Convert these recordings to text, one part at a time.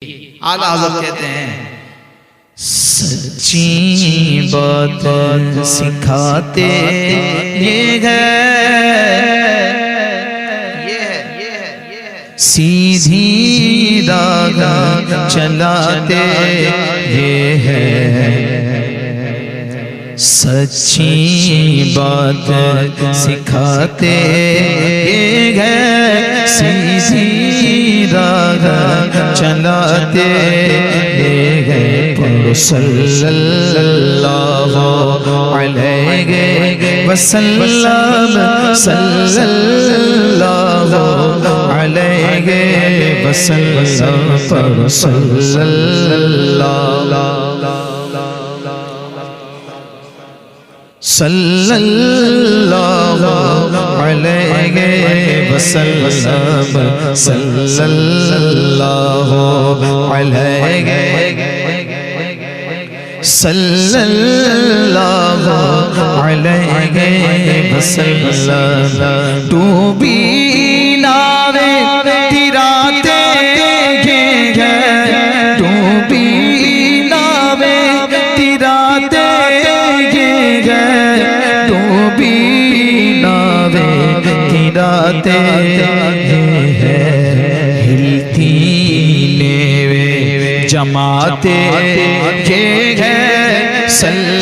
اعلیٰ حضرت کہتے ہیں سچی بات سکھاتے یہ ہے سیدھی راہ چلاتے یہ ہے سچی بات سکھاتے یہ ہے سیدھی راہ چلاتے یہ ہے پڑھو صلی اللہ علیہ وسلم صلی اللہ علیہ وسلم پڑھو صلی اللہ صلی اللہ علیہ وسلم صلی اللہ علیہ صلی اللہ علیہ وسلم تو بھی ناوے تیراتے یہ ہے تو بھی ناوے تیراتے یہ ہے تو بھی ناوے تیراتے یہ ہے ہلتی نیوے جماتے یہ ہے صلی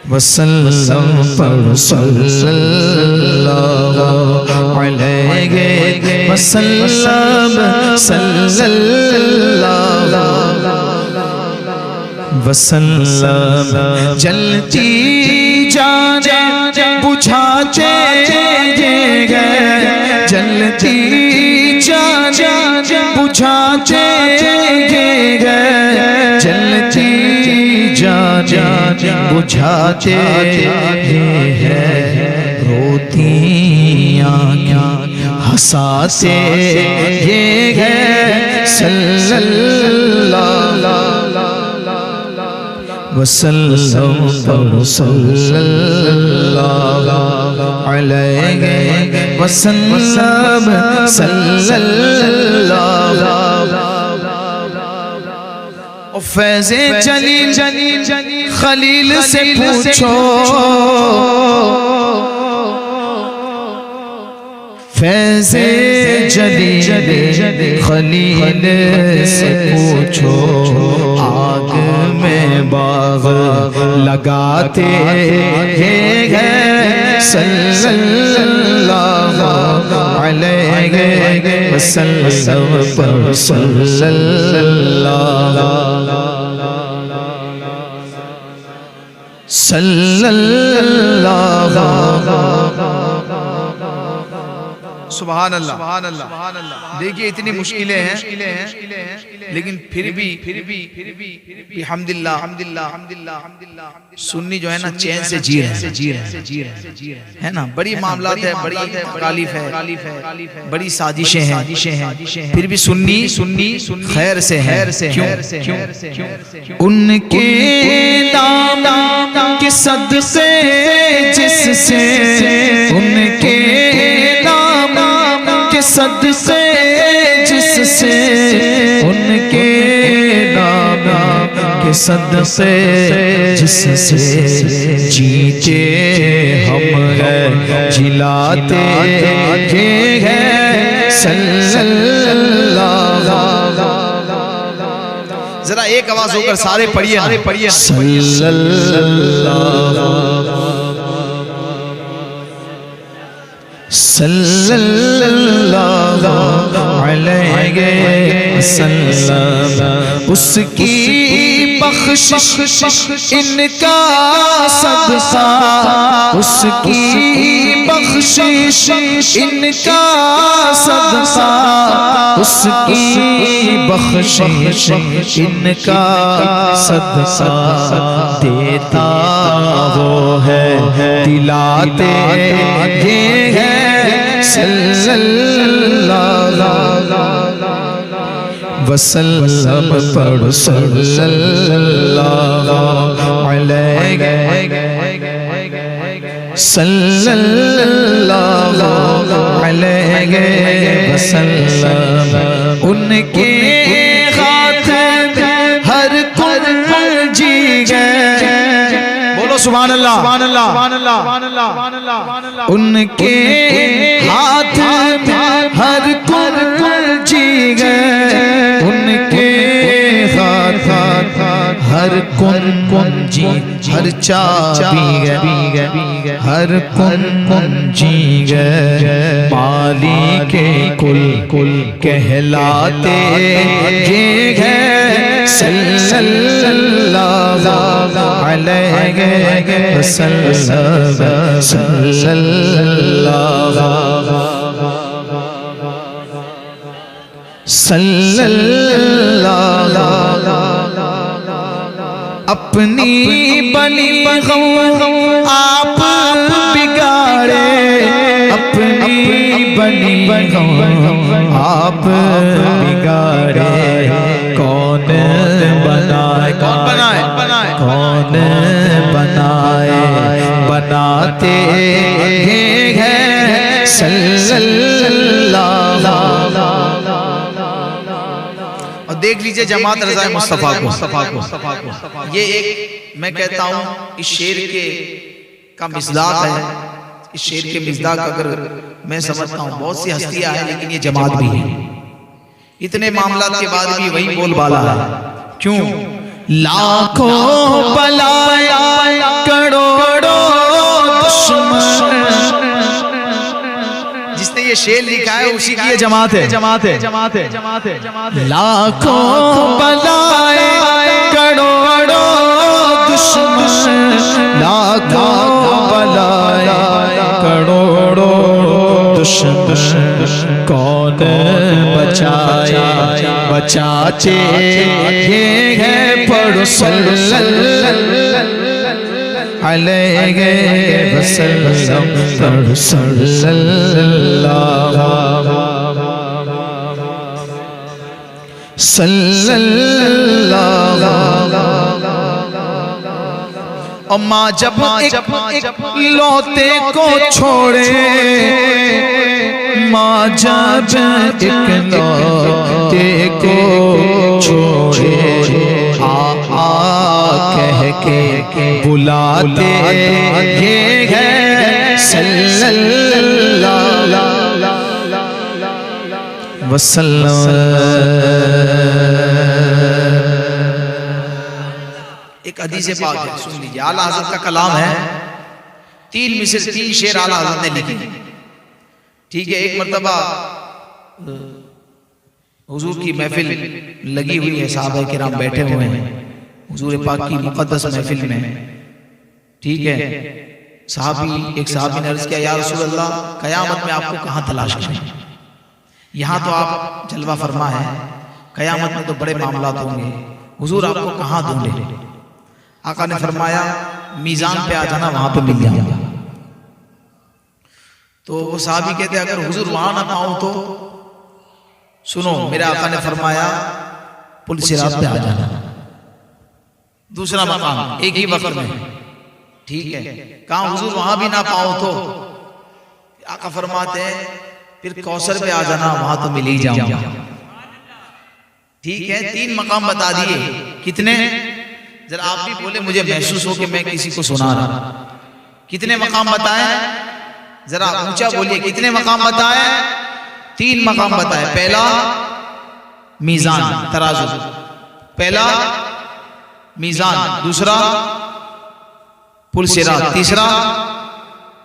وسلم پر صلی اللہ علیہ وسلم صلی اللہ وسلم جلتی جانیں بجھاتے یہ ہے جلتی جانیں بجھاتے یہ ہے جلتی جانیں بجھاتے یہ ہے روتی آنکھیں ہنساتے یہ ہے صلی اللہ وسلم پر صلی اللہ علیہ وسلم صلی اللہ فیض جلیل خلیل سے پوچھو فیض جلیل خلیل سے پوچھو آگ میں باغ لگاتے ہیں صلی اللہ علیہ وسلم پر صلی اللہ صلی اللہ سبحان اللہ دیکھئے اتنی مشکلیں ہیں لیکن پھر بھی حمدللہ سنی جو ہے نا چین سے جی رہے ہیں نا بڑی معاملات ہے بڑی تکالیف ہے بڑی سازشیں ہیں پھر بھی سنی خیر سے ہے کیوں ان کے نام کے صدقے جس سے ان کے نام کے صدقے جس سے ان کے نام کے صدقے جس سے جیتے ہم ہیں جلاتے یہ ہے صلی اللہ ذرا ایک آواز ہو کر سارے پڑھیے صلی اللہ صلی اللہ علیہ وسلم اس کی بخشش ان کا صدقہ اس کی بخشش ان کا صدقہ اس کی بخشش ان کا صدقہ دیتا وہ ہے دلاتے یہ ہے صلی اللہ وسلم پر صلی اللہ علیہ صلی اللہ علیہ وسلم ان کے ہاتھ ہر کون جی گئے بولو سبحان اللہ سبحان اللہ سبحان اللہ ان کے ہاتھ ہر کون جی گئے ان کے ہاتھ ہر کن جی ہر چابی گئے ہر کن جی گئے مالک کل کہلاتے یہ گئے صلی اللہ علیہ وسلم صلی اللہ صلی اللہ اپنی بلی غم آپ بگاڑے اپنی بلی غم آپ بگاڑے کون بنائے کون بنائے بناتے ہیں صلی اللہ دیکھ لیجئے جماعت رضا مصطفیٰ کو یہ ایک میں کہتا ہوں اس شعر کا مصداق ہے اس شعر کے مصداق اگر میں سمجھتا ہوں بہت سی ہستیاں ہیں لیکن یہ جماعت بھی ہے اتنے معاملات کے بعد بھی وہی بول بالا ہے کیوں لاکھوں بلائے کروڑوں دشمن جس نے یہ شعر لکھا ہے اسی کی یہ جماعت ہے لاکھوں بلائے کروڑوں دشمن لاکھوں بلائے کروڑوں دشمن کون بچائے بچاتے یہ ہے پڑھو صلی علیہ وسلم پڑھو صلی اللہ صلی اللہ اماں جب ایک لوتے کو چھوڑے ماں جب ایک لوتے کو چھوڑے کہہ کے بلاتے یہ ہے صلی اللہ وسلم ایک حدیث پاک ہے سن لیجئے اعلیٰ حضرت کا کلام ہے 3 مصر 3 شعر اعلیٰ حضرت نے لکھے ٹھیک ہے ایک مرتبہ حضور کی محفل لگی ہوئی ہے صحابہ کرام بیٹھے ہوئے ہیں حضور پاک کی مقدس محفل میں ٹھیک ہے ایک صحابی نے عرض کیا یا رسول اللہ قیامت میں آپ کو کہاں تلاش کریں یہاں تو آپ جلوہ فرما ہے قیامت میں تو بڑے معاملات ہوں گے حضور آپ کو کہاں ڈھونڈے آقا نے فرمایا میزان پہ آ جانا وہاں پہ مل جاؤں گا تو وہ صحابی کہتے ہیں اگر حضور وہاں نہ پاؤں تو سنو میرے آقا نے فرمایا پل صراط پہ آ جانا دوسرا مقام ایک ہی وقت میں ٹھیک ہے کہاں حضور وہاں بھی نہ پاؤں تو آقا فرماتے ہیں پھر کوثر پہ آ جانا وہاں تو مل ہی جاؤں گا ٹھیک ہے 3 مقام بتا دیے کتنے ذرا آپ بھی بولے مجھے محسوس ہو کہ میں کسی کو سنا رہا کتنے مقام بتائیں ذرا اونچا بولیے کتنے مقام بتائیں 3 مقام بتائیں پہلا میزان ترازو پہلا میزان دوسرا پل صراط تیسرا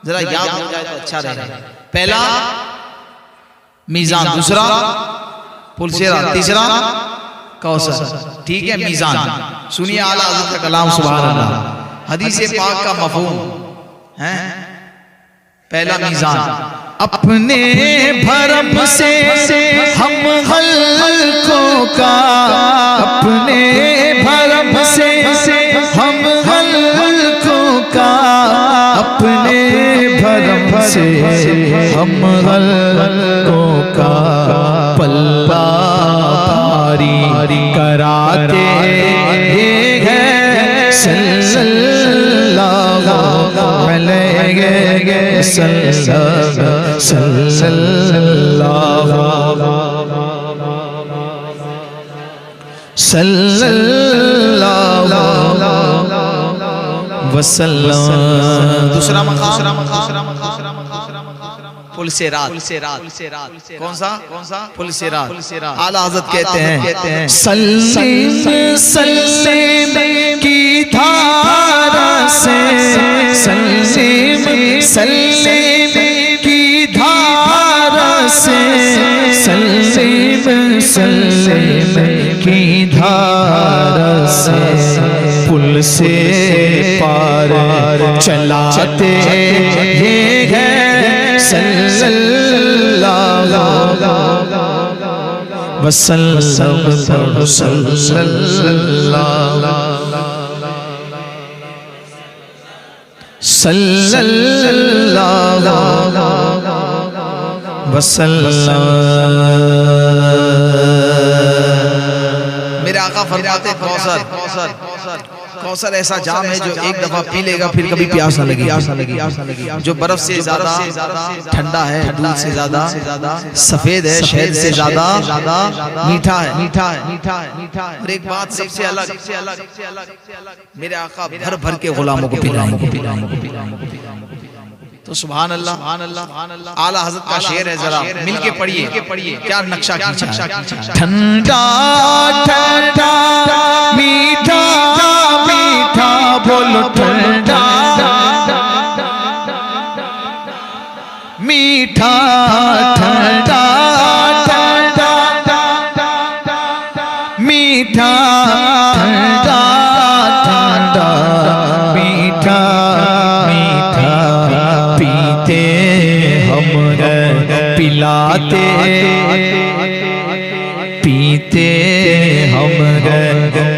ذرا یاد ہو جائے تو اچھا رہے پہلا میزان دوسرا پل صراط تیسرا کوثر ٹھیک ہے میزان سنیے اعلیٰ حضرت کا کلام سبحان اللہ حدیث پاک کا مفہوم ہے پہلا میزان اپنے بھرم سے ہم خلقوں کا اپنے بھرم سے ہم خلقوں کا اپنے بھرم سے ہم خلقوں کا پلہ بھاری کراتے ہیں صلی اللہ علیہ وسلم صلی اللہ وسلم. دوسرا مقام پل صراط. کون سا پل صراط. اعلیٰ حضرت کہتے ہیں سلم سلم کی دھارا سے سلم سلم کی دھارا سے سلم سلم کی دھارا سے پل سے پار چلاتے یہ ہے صلی اللہ وسلم صلی اللہ وسلم. میرے آقا فرماتے کوثر ایسا جام ہے جو ایک دفعہ پی لے گا پھر کبھی پیاس نہ لگے. جو برف سے زیادہ ٹھنڈا ہے، دودھ سے زیادہ سفید ہے، شہد سے زیادہ میٹھا ہے. اور ایک بات سب سے الگ، میرے آقا بھر بھر کے غلاموں کو پلائیں گے. تو سبحان اللہ. اعلیٰ حضرت کا شعر ہے، ذرا مل کے پڑھیے کیا نقشہ کھینچا ہے. ٹھنڈا ٹھنڈا میٹھا میٹھا بولو ٹھنڈا میٹھا ٹھنڈا ٹھنڈا میٹھا ٹھنڈا ٹھنڈا میٹھا میٹھا پیتے ہم پلاتے پیتے ہم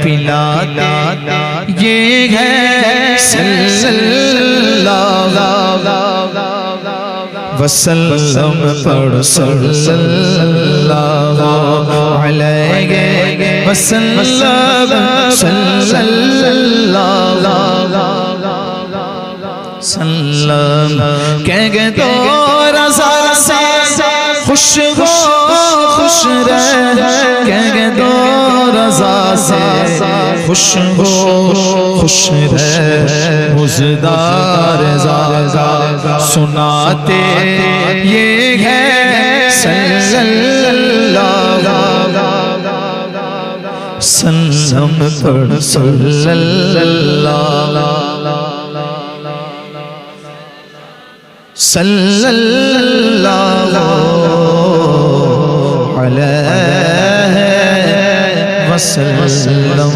پلاتے یہ ہے صلی اللہ وسلم پڑھ صلی اللہ علیہ وسلم صلی اللہ وسلم. کہہ گے تو رضا سے خوش ہو خوش رہ کہہ گے تو رضا سے خوش ہو خوش رہ مزدار رضا سناتے یہ ہے صلی اللہ وسلم پڑھ صلی اللہ صلی اللہ علیہ وسلم.